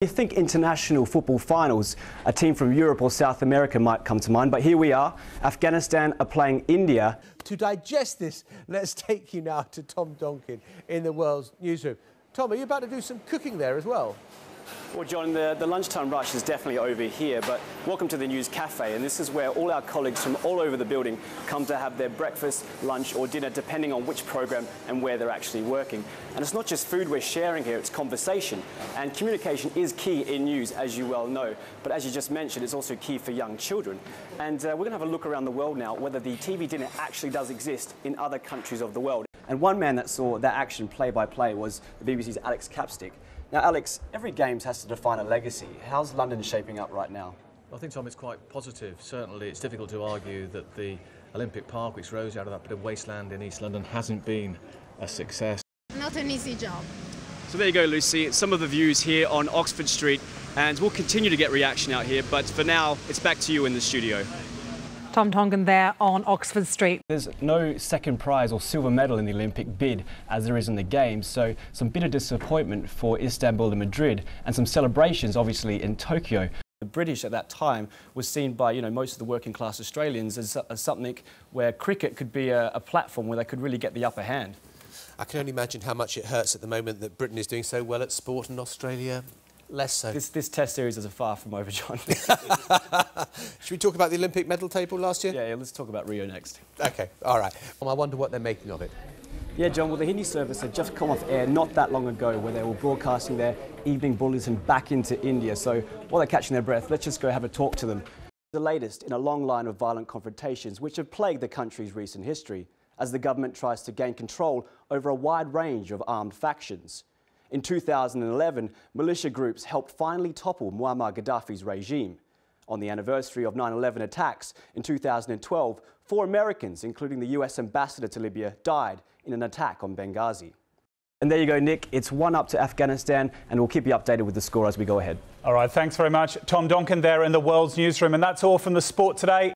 You think international football finals, a team from Europe or South America might come to mind, but here we are. Afghanistan are playing India. To digest this, let's take you now to Tom Donkin in the World's Newsroom. Tom, are you about to do some cooking there as well? Well, John, the lunchtime rush is definitely over here, but welcome to the News Cafe, and this is where all our colleagues from all over the building come to have their breakfast, lunch or dinner, depending on which program and where they're actually working. And it's not just food we're sharing here, it's conversation. And communication is key in news, as you well know. But as you just mentioned, it's also key for young children. And we're going to have a look around the world now, whether the TV dinner actually does exist in other countries of the world. And one man that saw that action play-by-play was the BBC's Alex Capstick. Now, Alex, every Games has to define a legacy. How's London shaping up right now? I think, Tom, it's quite positive. Certainly, it's difficult to argue that the Olympic Park, which rose out of that bit of wasteland in East London, hasn't been a success. Not an easy job. So there you go, Lucy. Some of the views here on Oxford Street, and we'll continue to get reaction out here, but for now, it's back to you in the studio. Tom Donkin there on Oxford Street. There's no second prize or silver medal in the Olympic bid as there is in the Games, so some bitter disappointment for Istanbul and Madrid, and some celebrations obviously in Tokyo. The British at that time was seen by most of the working class Australians as something where cricket could be a platform where they could really get the upper hand. I can only imagine how much it hurts at the moment that Britain is doing so well at sport and Australia less so. This test series is far from over, John. Should we talk about the Olympic medal table last year? Yeah, let's talk about Rio next. OK, all right. I wonder what they're making of it. Yeah, John, well, the Hindi service had just come off air not that long ago where they were broadcasting their evening bulletin back into India. So while they're catching their breath, let's just go have a talk to them. The latest in a long line of violent confrontations which have plagued the country's recent history as the government tries to gain control over a wide range of armed factions. In 2011, militia groups helped finally topple Muammar Gaddafi's regime. On the anniversary of 9/11 attacks in 2012, 4 Americans, including the US ambassador to Libya, died in an attack on Benghazi. And there you go, Nick. It's 1-up to Afghanistan, and we'll keep you updated with the score as we go ahead. All right, thanks very much. Tom Donkin there in the World's Newsroom. And that's all from the sport today.